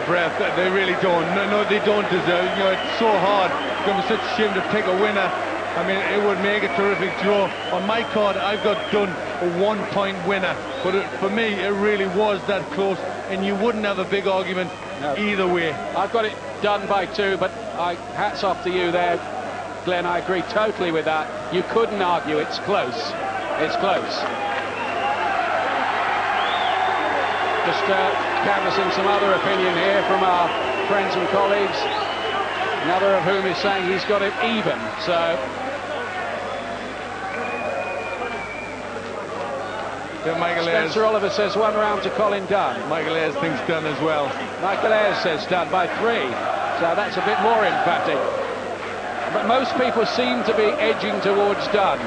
breath. They really don't. No, they don't deserve it. You know, it's so hard. It's going to be such a shame to pick a winner. I mean, it would make a terrific draw. On my card, I've got Dunne, a 1-point winner. But for me, it really was that close, and you wouldn't have a big argument either way. I've got it done by 2, but hats off to you there, Glenn. I agree totally with that. You couldn't argue. It's close. It's close. Just canvassing some other opinion here from our friends and colleagues. Another of whom is saying he's got it even. So Spencer Oliver says 1 round to Colin Dunne. Michael Ayres thinks Dunne as well. Michael Ayres says Dunne by 3. So that's a bit more emphatic. But most people seem to be edging towards Dunne.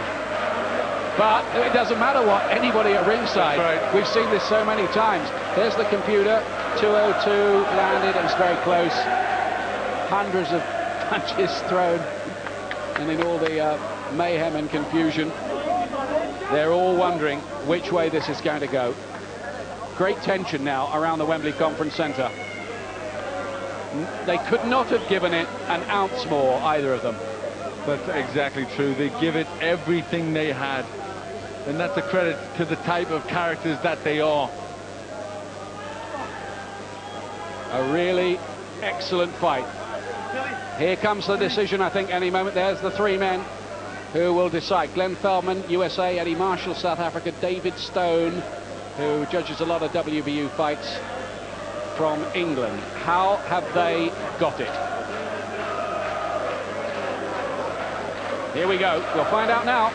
But it doesn't matter what anybody at ringside. Right. We've seen this so many times. There's the computer. 202 landed, and it's very close. Hundreds of punches thrown, and in all the mayhem and confusion, they're all wondering which way this is going to go. Great tension now around the Wembley Conference Centre. They could not have given it an ounce more, either of them. That's exactly true. They give it everything they had, and that's a credit to the type of characters that they are. A really excellent fight. Here comes the decision, I think, any moment. There's the 3 men who will decide. Glenn Feldman, USA, Eddie Marshall, South Africa, David Stone, who judges a lot of WBU fights, from England. How have they got it? Here we go. We'll find out now.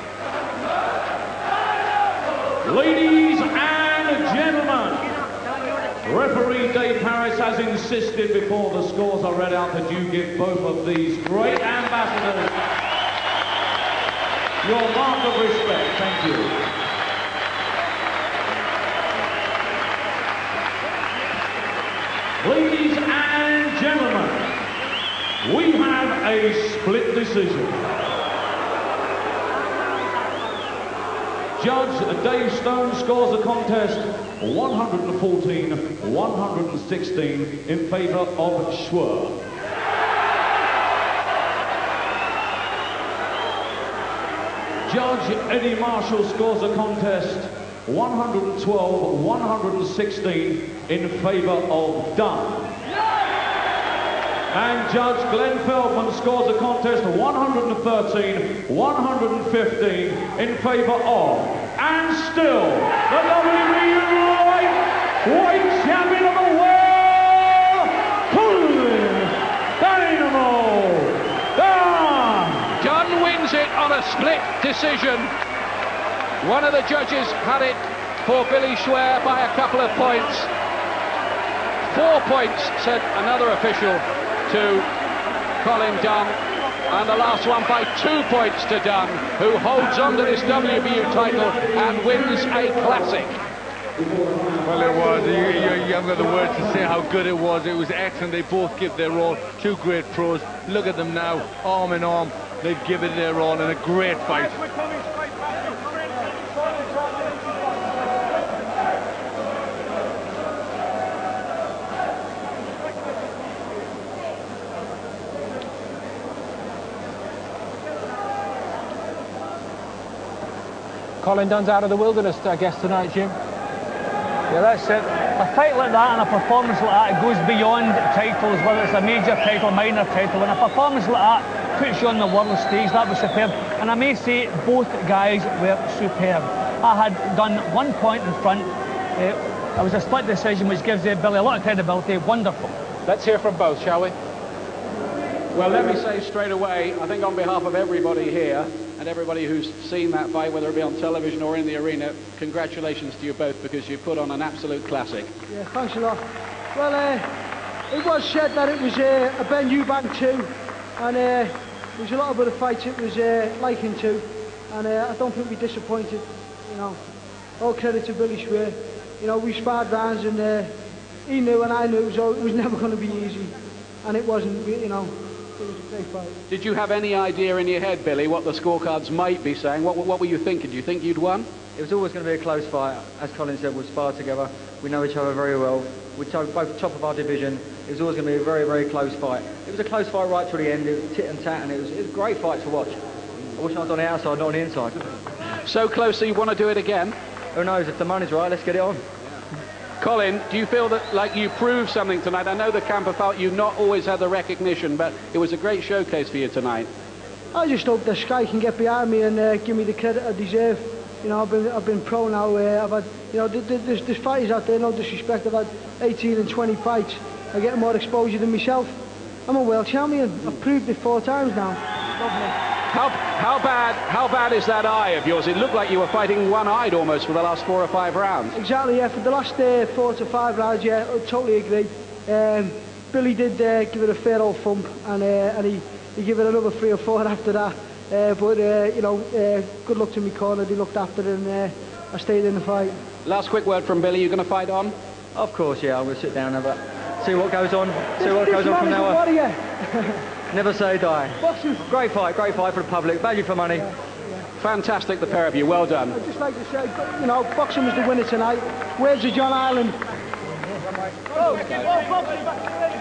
Ladies and gentlemen, referee Dave Harris has insisted before the scores are read out that you give both of these great ambassadors your mark of respect. Thank you. Ladies and gentlemen, we have a split decision. Judge Dave Stone scores the contest 114-116 in favour of Schwer. Judge Eddie Marshall scores the contest 112-116 in favour of Dunne. And Judge Glenn Feldman scores the contest 113-115 in favour of, and still, the WBU lightweight champion of the world, Colin Dynamo Dunne. Dunne wins it on a split decision. One of the judges had it for Billy Schwer by a couple of points. 4 points, said another official, to Colin Dunne, and the last one by 2 points to Dunne, who holds on to this WBU title and wins a classic. Well, it was. You haven't got the words to say how good it was. It was excellent. They both give their all. 2 great pros. Look at them now, arm in arm. They've given their all in a great fight. Colin Dunne's out of the wilderness, I guess, tonight, Jim. Yeah, that's it. A fight like that and a performance like that, it goes beyond titles, whether it's a major title, minor title, and a performance like that puts you on the world stage. That was superb. And I may say both guys were superb. I had Dunne 1 point in front. It was a split decision, which gives Billy a lot of credibility. Wonderful. Let's hear from both, shall we? Well, let me say straight away, I think on behalf of everybody here, and everybody who's seen that fight, whether it be on television or in the arena, congratulations to you both, because you put on an absolute classic. Yeah, thanks a lot. Well, it was said that it was a Ben Eubank 2, and there was a lot of other fights it was likened to, and I don't think we disappointed. You know, all credit to Billy Schwer. You know, we sparred rounds, and he knew and I knew, so it was never going to be easy, and it wasn't. You know. It was a great fight. Did you have any idea in your head, Billy, what the scorecards might be saying? What were you thinking? Do you think you'd won? It was always going to be a close fight. As Colin said, we'll spar together. We know each other very well. We're both top of our division. It was always going to be a very, very close fight. It was a close fight right to the end. It was tit and tat, and it was a great fight to watch. I wish I was on the outside, not on the inside. So close that you want to do it again? Who knows? If the money's right, let's get it on. Colin, do you feel that like you proved something tonight? I know the camper felt you not always had the recognition, but it was a great showcase for you tonight. I just hope the Sky can get behind me and give me the credit I deserve. You know, I've been pro now. I've had, you know, there's fighters out there, no disrespect. I've had 18 and 20 fights. I get more exposure than myself. I'm a world champion. I've proved it 4 times now. Lovely. How bad is that eye of yours? It looked like you were fighting one-eyed almost for the last 4 or 5 rounds. Exactly, yeah. For the last 4 to 5 rounds, yeah, I totally agree. Billy did give it a fair old thump, and he gave it another 3 or 4 after that. You know, good luck to me corner. They looked after it, and I stayed in the fight. Last quick word from Billy. You're going to fight on? Of course, yeah. I'm going to sit down and see what goes on. See what goes on from now on. Never say die. Great fight for the public. Value for money. Fantastic, the pair of you. Well done. I'd just like to say, you know, boxing was the winner tonight. Where's the John Ireland?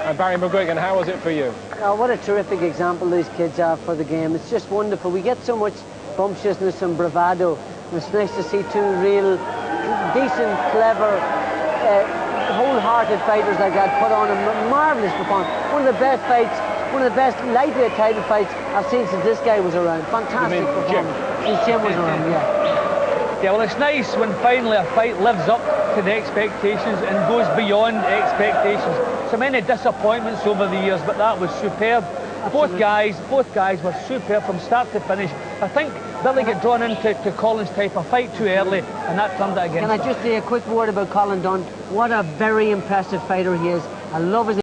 And Barry McGuigan, how was it for you? Oh, what a terrific example these kids are for the game. It's just wonderful. We get so much bumptiousness and bravado. It's nice to see 2 real, decent, clever, wholehearted fighters like that put on a marvellous performance. One of the best fights, one of the best lightweight title fights I've seen since this guy was around. Fantastic performance. Since Jim was around, yeah. Yeah, well, it's nice when finally a fight lives up to the expectations and goes beyond expectations. So many disappointments over the years, but that was superb. Both guys were superb from start to finish. I think Billy got drawn into Colin's type of fight too early, and that turned it against him. Can I just say a quick word about Colin Dunne? What a very impressive fighter he is. I love his